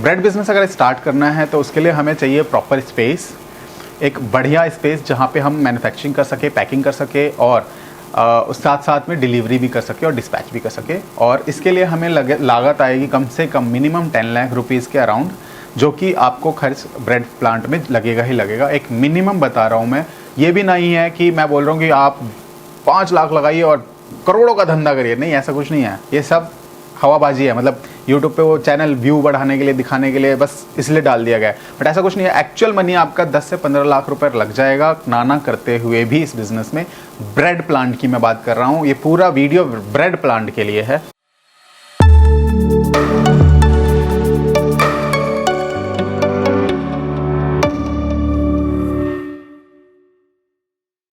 Bread business अगर start करना है तो उसके लिए हमें चाहिए प्रॉपर स्पेस, एक बढ़िया स्पेस जहाँ पे हम मैन्युफैक्चरिंग कर सके, पैकिंग कर सके और उस साथ साथ में डिलीवरी भी कर सके और डिस्पैच भी कर सके। और इसके लिए हमें लागत आएगी कम से कम मिनिमम 10 लाख रुपीज़ के अराउंड, जो कि आपको खर्च ब्रेड प्लांट में लगेगा ही लगेगा। एक मिनिमम बता रहा हूँ मैं, ये भी नहीं है कि मैं बोल रहा हूँ कि आप 5 लाख लगाइए और करोड़ों का धंधा करिए, नहीं, ऐसा कुछ नहीं है। ये सब हवाबाजी है, मतलब यूट्यूब पे वो चैनल व्यू बढ़ाने के लिए, दिखाने के लिए बस इसलिए डाल दिया गया है, बट ऐसा कुछ नहीं है। एक्चुअल मनी आपका 10 से 15 लाख रुपए लग जाएगा नाना करते हुए भी इस बिजनेस में। ब्रेड प्लांट की मैं बात कर रहा हूँ, ये पूरा वीडियो ब्रेड प्लांट के लिए है।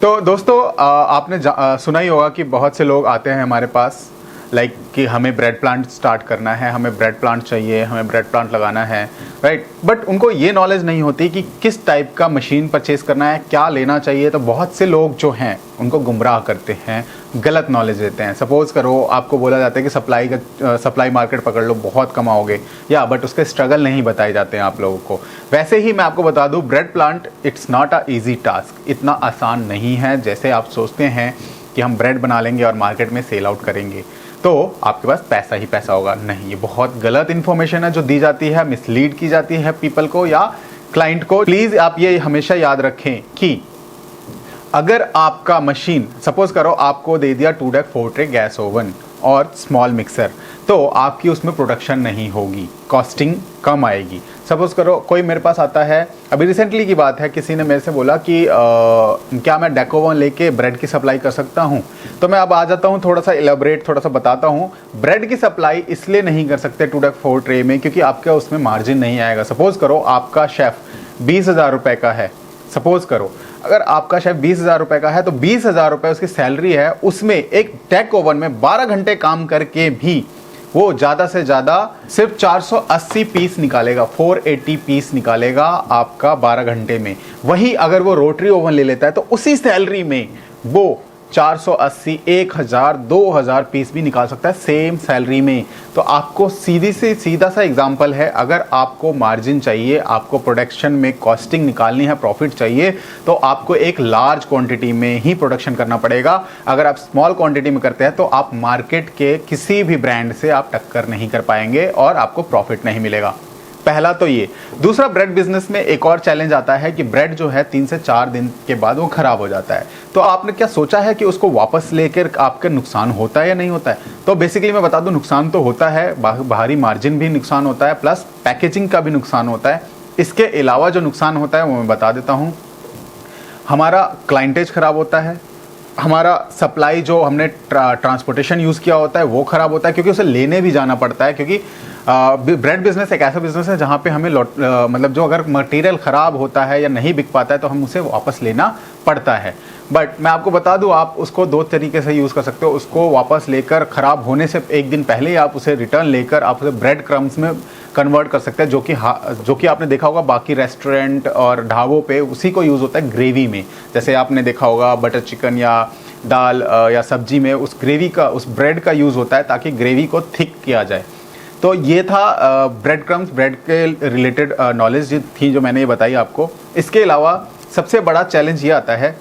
तो दोस्तों आपने सुना ही होगा कि बहुत से लोग आते हैं हमारे पास लाइक कि हमें ब्रेड प्लांट स्टार्ट करना है, हमें ब्रेड प्लांट चाहिए, हमें ब्रेड प्लांट लगाना है, राइट। बट उनको ये नॉलेज नहीं होती कि किस टाइप का मशीन परचेज करना है, क्या लेना चाहिए। तो बहुत से लोग जो हैं उनको गुमराह करते हैं, गलत नॉलेज देते हैं। सपोज़ करो आपको बोला जाता है कि सप्लाई मार्केट पकड़ लो, बहुत कमाओगे, या बट उसके स्ट्रगल नहीं बताए जाते हैं आप लोगों को। वैसे ही मैं आपको बता दूं, bread plant it's not a easy task, इतना आसान नहीं है जैसे आप सोचते हैं कि हम ब्रेड बना लेंगे और मार्केट में सेल आउट करेंगे तो आपके पास पैसा ही पैसा होगा। नहीं, ये बहुत गलत इन्फॉर्मेशन है जो दी जाती है, मिसलीड की जाती है पीपल को या क्लाइंट को। प्लीज़ आप ये हमेशा याद रखें कि अगर आपका मशीन, सपोज करो आपको दे दिया 2 डेक 4 ट्रे गैस ओवन और स्मॉल मिक्सर, तो आपकी उसमें प्रोडक्शन नहीं होगी, कॉस्टिंग कम आएगी। सपोज करो कोई मेरे पास आता है, अभी रिसेंटली की बात है, किसी ने मेरे से बोला कि क्या मैं डेक ओवन लेके ब्रेड की सप्लाई कर सकता हूँ। तो मैं अब आ जाता हूँ, थोड़ा सा इलेबोरेट थोड़ा सा बताता हूँ। ब्रेड की सप्लाई इसलिए नहीं कर सकते 2 डेक 4 ट्रे में क्योंकि आपका उसमें मार्जिन नहीं आएगा। सपोज करो आपका शेफ़ 20,000 रुपये का है, सपोज करो अगर आपका शेफ 20,000 रुपये का है तो 20,000 रुपये उसकी सैलरी है, उसमें एक डेक ओवन में 12 घंटे काम करके भी वो ज़्यादा से ज़्यादा सिर्फ 480 पीस निकालेगा, 480 पीस निकालेगा आपका 12 घंटे में। वही अगर वो रोटरी ओवन ले लेता है तो उसी सैलरी में वो 480, 1000, 2000 पीस भी निकाल सकता है सेम सैलरी में। तो आपको सीधा सा एग्जांपल है, अगर आपको मार्जिन चाहिए, आपको प्रोडक्शन में कॉस्टिंग निकालनी है, प्रॉफिट चाहिए, तो आपको एक लार्ज क्वांटिटी में ही प्रोडक्शन करना पड़ेगा। अगर आप स्मॉल क्वांटिटी में करते हैं तो आप मार्केट के किसी भी ब्रांड से आप टक्कर नहीं कर पाएंगे और आपको प्रॉफिट नहीं मिलेगा। पहला तो ये। दूसरा, ब्रेड बिजनेस में एक और चैलेंज आता है कि ब्रेड जो है 3 से 4 दिन के बाद वो खराब हो जाता है। तो आपने क्या सोचा है कि उसको वापस लेकर आपका नुकसान होता है या नहीं होता है? तो बेसिकली मैं बता दूं, नुकसान तो होता है, बाहरी मार्जिन भी नुकसान होता है, प्लस पैकेजिंग का भी नुकसान होता है। इसके अलावा जो नुकसान होता है वो मैं बता देता हूँ। हमारा क्लाइंटेज खराब होता है, हमारा सप्लाई जो हमने ट्रांसपोर्टेशन यूज़ किया होता है वो ख़राब होता है क्योंकि उसे लेने भी जाना पड़ता है। क्योंकि ब्रेड बिजनेस एक ऐसा बिजनेस है जहाँ पे हमें मतलब जो अगर मटेरियल ख़राब होता है या नहीं बिक पाता है तो हम उसे वापस लेना पड़ता है। बट मैं आपको बता दूं, आप उसको 2 तरीके से यूज़ कर सकते हो। उसको वापस लेकर, ख़राब होने से 1 दिन पहले ही आप उसे रिटर्न लेकर आप उसे ब्रेड क्रम्स में कन्वर्ट कर सकते हैं, जो कि आपने देखा होगा बाकी रेस्टोरेंट और ढाबों पे उसी को यूज़ होता है ग्रेवी में। जैसे आपने देखा होगा बटर चिकन या दाल या सब्जी में उस ग्रेवी का, उस ब्रेड का यूज़ होता है ताकि ग्रेवी को थिक किया जाए। तो ये था ब्रेड क्रम्स, ब्रेड के रिलेटेड नॉलेज थी जो मैंने ये बताई आपको। इसके अलावा सबसे बड़ा चैलेंज ये आता है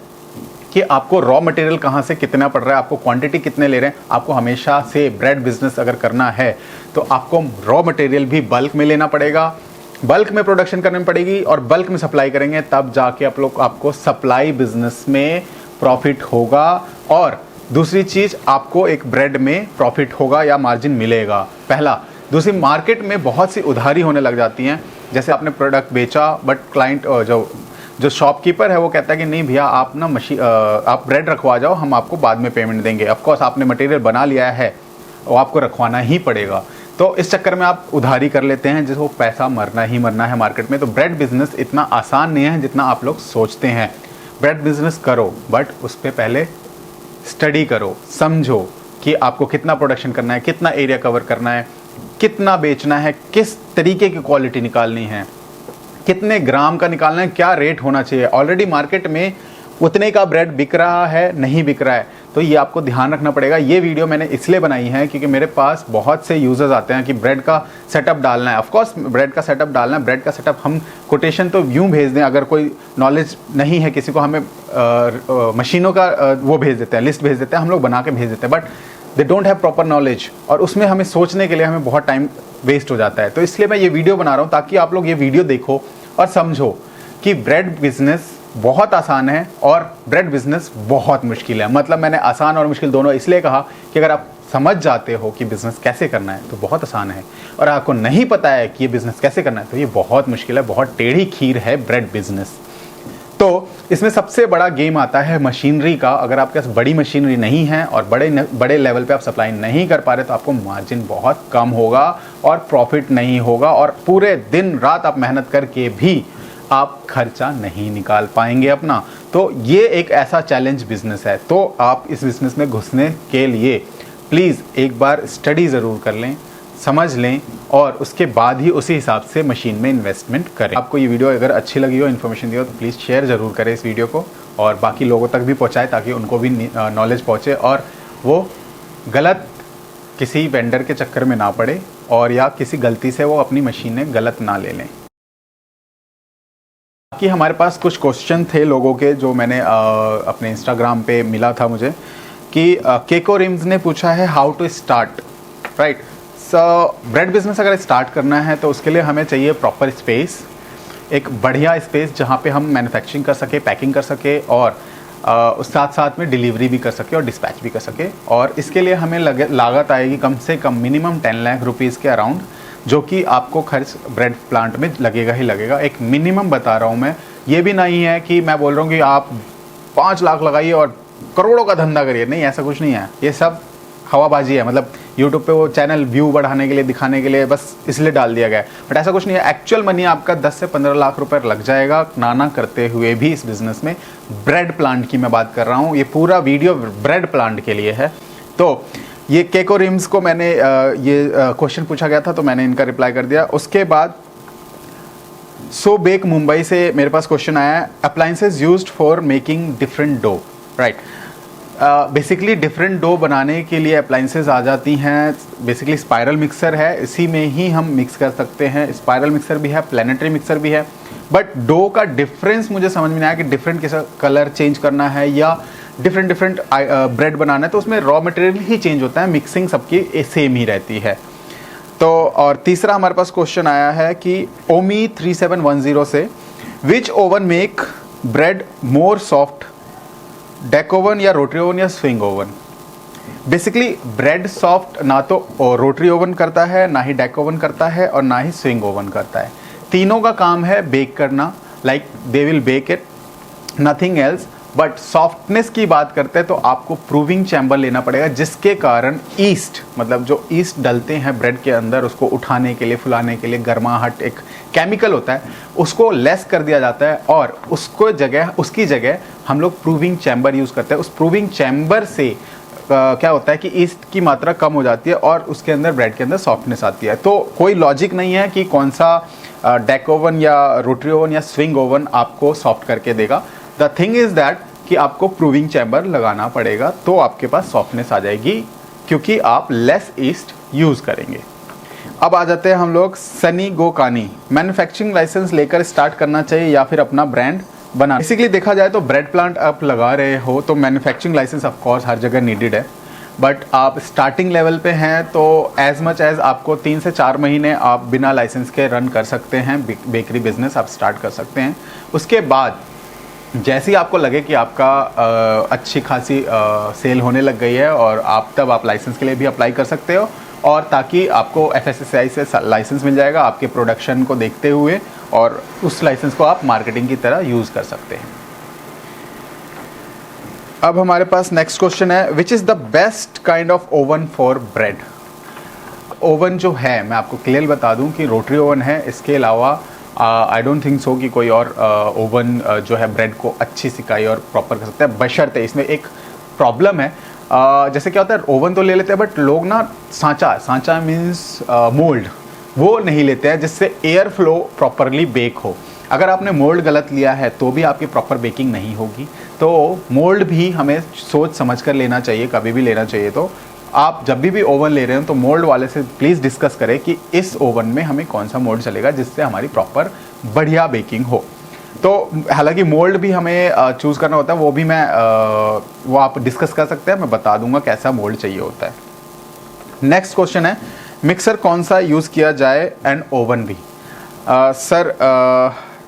कि आपको रॉ मटेरियल कहाँ से कितना पड़ रहा है, आपको क्वांटिटी कितने ले रहे हैं। आपको हमेशा से ब्रेड बिजनेस अगर करना है तो आपको रॉ मटेरियल भी बल्क में लेना पड़ेगा, बल्क में प्रोडक्शन करनी पड़ेगी और बल्क में सप्लाई करेंगे, तब जाके आपको सप्लाई बिजनेस में प्रॉफिट होगा। और दूसरी चीज़, आपको एक ब्रेड में प्रॉफिट होगा या मार्जिन मिलेगा, पहला। दूसरी, मार्केट में बहुत सी उधारी होने लग जाती हैं। जैसे आपने प्रोडक्ट बेचा बट क्लाइंट जो शॉपकीपर है वो कहता है कि नहीं भैया, आप ना आप ब्रेड रखवा जाओ, हम आपको बाद में पेमेंट देंगे। ऑफकोर्स आपने मटेरियल बना लिया है, वो आपको रखवाना ही पड़ेगा। तो इस चक्कर में आप उधारी कर लेते हैं, जिसको पैसा मरना ही मरना है मार्केट में। तो ब्रेड बिजनेस इतना आसान नहीं है जितना आप लोग सोचते हैं। ब्रेड बिजनेस करो बट उस पर पहले स्टडी करो, समझो कि आपको कितना प्रोडक्शन करना है, कितना एरिया कवर करना है, कितना बेचना है, किस तरीके की क्वालिटी निकालनी है, कितने ग्राम का निकालना है, क्या रेट होना चाहिए। ऑलरेडी मार्केट में उतने का ब्रेड बिक रहा है, नहीं बिक रहा है, तो ये आपको ध्यान रखना पड़ेगा। ये वीडियो मैंने इसलिए बनाई है क्योंकि मेरे पास बहुत से यूजर्स आते हैं कि ब्रेड का सेटअप डालना है। ऑफकोर्स ब्रेड का सेटअप डालना है, ब्रेड का सेटअप हम कोटेशन तो यूँ भेज दें, अगर कोई नॉलेज नहीं है किसी को, हमें मशीनों का वो भेज देते हैं, लिस्ट भेज देते हैं, हम लोग बना के भेज देते हैं, but they don't have proper knowledge, और उसमें हमें सोचने के लिए हमें बहुत टाइम वेस्ट हो जाता है। तो इसलिए मैं ये वीडियो बना रहा हूँ ताकि आप लोग ये वीडियो देखो और समझो कि ब्रेड बिजनेस बहुत आसान है और ब्रेड बिजनेस बहुत मुश्किल है। मतलब मैंने आसान और मुश्किल दोनों इसलिए कहा कि अगर आप समझ जाते हो कि बिजनेस कैसे करना है तो बहुत आसान है, और आपको नहीं पता है कि ये बिजनेस कैसे करना है तो ये बहुत मुश्किल है, बहुत टेढ़ी खीर है ब्रेड बिजनेस। तो इसमें सबसे बड़ा गेम आता है मशीनरी का। अगर आपके पास बड़ी मशीनरी नहीं है और बड़े लेवल पे आप सप्लाई नहीं कर पा रहे तो आपको मार्जिन बहुत कम होगा और प्रॉफिट नहीं होगा, और पूरे दिन रात आप मेहनत करके भी आप खर्चा नहीं निकाल पाएंगे अपना। तो ये एक ऐसा चैलेंज बिजनेस है। तो आप इस बिजनेस में घुसने के लिए प्लीज़ एक बार स्टडी ज़रूर कर लें, समझ लें, और उसके बाद ही उसी हिसाब से मशीन में इन्वेस्टमेंट करें। आपको ये वीडियो अगर अच्छी लगी हो, इन्फॉर्मेशन दी हो, तो प्लीज़ शेयर ज़रूर करें इस वीडियो को और बाकी लोगों तक भी पहुंचाएं ताकि उनको भी नॉलेज पहुंचे और वो गलत किसी वेंडर के चक्कर में ना पड़े, और या किसी गलती से वो अपनी मशीनें गलत ना ले लें। बाकी हमारे पास कुछ क्वेश्चन थे लोगों के जो मैंने अपने इंस्टाग्राम पे मिला था मुझे, कि केको रिम्स ने पूछा है how to start, right. Bread business अगर स्टार्ट करना है तो उसके लिए हमें चाहिए प्रॉपर स्पेस, एक बढ़िया स्पेस जहाँ पे हम मैन्युफैक्चरिंग कर सके, पैकिंग कर सके, और उस साथ साथ में डिलीवरी भी कर सके और डिस्पैच भी कर सके। और इसके लिए हमें लागत आएगी कम से कम मिनिमम 10 लाख रुपीज़ के अराउंड, जो कि आपको खर्च ब्रेड प्लांट में लगेगा ही लगेगा। एक मिनिमम बता रहा हूँ मैं, ये भी नहीं है कि मैं बोल रहा हूँ कि आप 5 लाख लगाइए और करोड़ों का धंधा करिए, नहीं, ऐसा कुछ नहीं है। ये सब हवाबाजी है, मतलब यूट्यूब पे वो चैनल व्यू बढ़ाने के लिए, दिखाने के लिए बस इसलिए डाल दिया गया है, बट ऐसा कुछ नहीं है। एक्चुअल मनी आपका 10 से 15 लाख रुपए लग जाएगा नाना करते हुए भी इस बिजनेस में। ब्रेड प्लांट की मैं बात कर रहा हूँ, ये पूरा वीडियो ब्रेड प्लांट के लिए है। तो ये केको रिम्स को मैंने ये क्वेश्चन पूछा गया था तो मैंने इनका रिप्लाई कर दिया। उसके बाद सो बेक मुंबई से मेरे पास क्वेश्चन आया है, appliances used for making different dough, right. Basically different dough बनाने के लिए अप्लायंसेज आ जाती हैं। बेसिकली स्पायरल मिक्सर है, इसी में ही हम मिक्स कर सकते हैं। स्पायरल मिक्सर भी है, प्लानिटरी मिक्सर भी है, बट डो का डिफरेंस मुझे समझ में नहीं आया कि डिफरेंट कैसा कलर चेंज करना है या डिफरेंट ब्रेड बनाना है, तो उसमें रॉ मटेरियल ही चेंज होता है, मिक्सिंग सबकी सेम ही रहती है। तो और तीसरा हमारे पास क्वेश्चन आया है कि ओमी 3710 से, which oven make bread more soft, deck oven या रोटरी ओवन या swing oven. Basically bread soft ना तो रोटरी ओवन करता है, ना ही डेक ओवन करता है, और ना ही स्विंग ओवन करता है। तीनों का काम है बेक करना, like they will bake it, nothing else. But softness की बात करते हैं तो आपको प्रूविंग चैम्बर लेना पड़ेगा, जिसके कारण ईस्ट, मतलब जो ईस्ट डलते हैं ब्रेड के अंदर, उसको उठाने के लिए, फुलाने के लिए, गर्माहट एक केमिकल होता है, उसको लेस कर दिया जाता है, और उसकी जगह हम लोग प्रूविंग चैम्बर यूज़ करते हैं। उस प्रूविंग चैम्बर से क्या होता है कि ईस्ट की मात्रा कम हो जाती है और उसके अंदर ब्रेड के अंदर सॉफ्टनेस आती है। तो कोई लॉजिक नहीं है कि कौन सा डेक ओवन या रोटरी ओवन या स्विंग ओवन आपको सॉफ्ट करके देगा। द थिंग इज दैट कि आपको प्रूविंग चैम्बर लगाना पड़ेगा, तो आपके पास सॉफ्टनेस आ जाएगी, क्योंकि आप लेस ईस्ट यूज़ करेंगे। अब आ जाते हैं हम लोग सनी गोकानी, मैन्युफैक्चरिंग लाइसेंस लेकर स्टार्ट करना चाहिए या फिर अपना ब्रांड बना। बेसिकली देखा जाए तो ब्रेड प्लांट आप लगा रहे हो तो मैन्युफैक्चरिंग लाइसेंस ऑफ कोर्स हर जगह नीडेड है, बट आप स्टार्टिंग लेवल पे हैं तो एज मच एज आपको 3 से 4 महीने आप बिना लाइसेंस के रन कर सकते हैं, बेकरी बिजनेस आप स्टार्ट कर सकते हैं। उसके बाद जैसे ही आपको लगे कि आपका अच्छी खासी सेल होने लग गई है, और आप लाइसेंस के लिए भी अप्लाई कर सकते हो, और ताकि आपको FSSAI से लाइसेंस मिल जाएगा आपके प्रोडक्शन को देखते हुए, और उस लाइसेंस को आप मार्केटिंग की तरह यूज़ कर सकते हैं। अब हमारे पास नेक्स्ट क्वेश्चन है, which is the best kind of oven for bread. Oven जो है मैं आपको क्लियर बता दूं कि रोटरी ओवन है, इसके अलावा आई डोंट थिंक सो कि कोई और ओवन जो है ब्रेड को अच्छी सिकाई और प्रॉपर कर सकता है, बशर्ते इसमें एक प्रॉब्लम है। जैसे क्या होता है, ओवन तो ले लेते हैं बट लोग ना सांचा मीन्स मोल्ड, वो नहीं लेते हैं जिससे एयर फ्लो प्रॉपरली बेक हो। अगर आपने मोल्ड गलत लिया है तो भी आपकी प्रॉपर बेकिंग नहीं होगी। तो मोल्ड भी हमें सोच समझ कर लेना चाहिए, कभी भी लेना चाहिए। तो आप जब भी ओवन ले रहे हो तो मोल्ड वाले से प्लीज़ डिस्कस करें कि इस ओवन में हमें कौन सा मोल्ड चलेगा जिससे हमारी प्रॉपर बढ़िया बेकिंग हो। तो हालांकि मोल्ड भी हमें चूज़ करना होता है, वो भी वो आप डिस्कस कर सकते हैं, मैं बता दूंगा कैसा मोल्ड चाहिए होता है। नेक्स्ट क्वेश्चन है मिक्सर कौन सा यूज़ किया जाए एंड ओवन भी। सर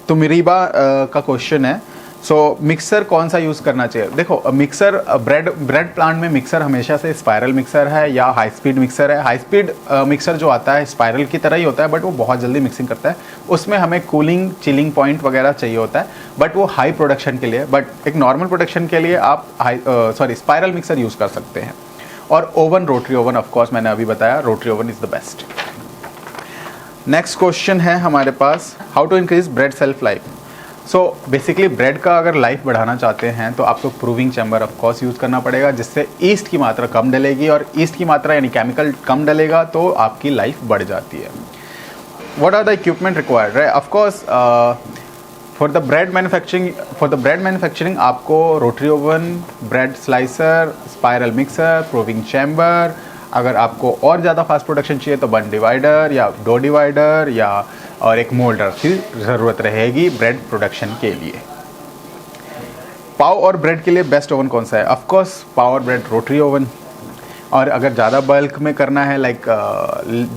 तुमरीबा का क्वेश्चन है। सो मिक्सर कौन सा यूज़ करना चाहिए। देखो मिक्सर ब्रेड प्लांट में मिक्सर हमेशा से स्पायरल मिक्सर है या हाई स्पीड मिक्सर है। हाई स्पीड मिक्सर जो आता है स्पायरल की तरह ही होता है, बट वो बहुत जल्दी मिक्सिंग करता है। उसमें हमें कूलिंग चिलिंग पॉइंट वगैरह चाहिए होता है, बट वो हाई प्रोडक्शन के लिए। बट एक नॉर्मल प्रोडक्शन के लिए आप स्पायरल मिक्सर यूज़ कर सकते हैं। और ओवन रोटरी ओवन, ऑफकोर्स मैंने अभी बताया rotary oven is the best. Next question है हमारे पास how to increase bread shelf life. So basically bread का अगर लाइफ बढ़ाना चाहते हैं तो आपको proofing chamber of course use करना पड़ेगा, जिससे ईस्ट की मात्रा कम डलेगी, और ईस्ट की मात्रा यानी केमिकल कम डलेगा तो आपकी लाइफ बढ़ जाती है। What are the equipment required, right. Of course for the bread manufacturing आपको rotary oven, bread slicer, spiral mixer, proofing chamber, अगर आपको और ज़्यादा फास्ट प्रोडक्शन चाहिए तो बन डिवाइडर या डो डिवाइडर या और एक मोल्डर की ज़रूरत रहेगी ब्रेड प्रोडक्शन के लिए। पाव और ब्रेड के लिए बेस्ट ओवन कौन सा है। ऑफ कोर्स पाव और ब्रेड रोटरी ओवन। और अगर ज़्यादा बल्क में करना है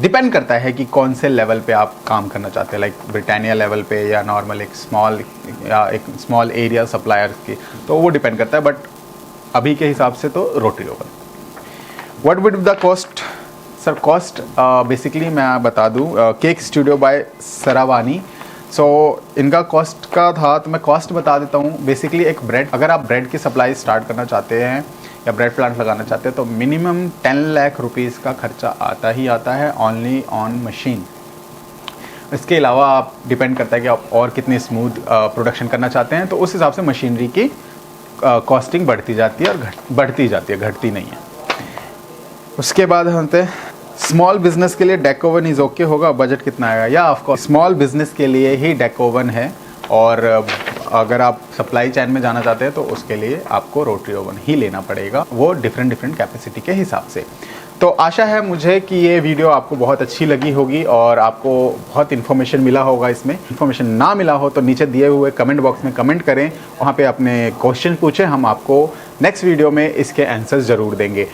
डिपेंड करता है कि कौन से लेवल पे आप काम करना चाहते हैं, लाइक ब्रिटानिया लेवल पे या नॉर्मल एक स्मॉल एरिया सप्लायर की, तो वो डिपेंड करता है। बट अभी के हिसाब से तो rotary oven. What would the cost. Sir cost basically मैं बता दूं, केक स्टूडियो बाय सरावानी। सो इनका कॉस्ट का था तो मैं कॉस्ट बता देता हूं। बेसिकली एक ब्रेड, अगर आप ब्रेड की सप्लाई स्टार्ट करना चाहते हैं या ब्रेड प्लांट लगाना चाहते हैं तो मिनिमम 10 लाख रुपीज़ का खर्चा आता ही आता है ओनली ऑन मशीन। इसके अलावा आप डिपेंड करता है कि आप और कितनी स्मूथ प्रोडक्शन करना चाहते हैं, तो उस हिसाब से मशीनरी की कॉस्टिंग बढ़ती जाती है और बढ़ती जाती है, घटती नहीं है। उसके बाद हम स्मॉल बिजनेस के लिए डेक ओवन इज़ ओके होगा, बजट कितना आएगा। या ऑफकोर्स स्मॉल बिजनेस के लिए ही डेक ओवन है, और अगर आप सप्लाई चेन में जाना चाहते हैं तो उसके लिए आपको रोटरी ओवन ही लेना पड़ेगा, वो डिफरेंट कैपेसिटी के हिसाब से। तो आशा है मुझे कि ये वीडियो आपको बहुत अच्छी लगी होगी और आपको बहुत इन्फॉर्मेशन मिला होगा। इसमें इन्फॉर्मेशन ना मिला हो तो नीचे दिए हुए कमेंट बॉक्स में कमेंट करें, वहाँ पे अपने क्वेश्चन पूछें, हम आपको नेक्स्ट वीडियो में इसके आंसर्स ज़रूर देंगे।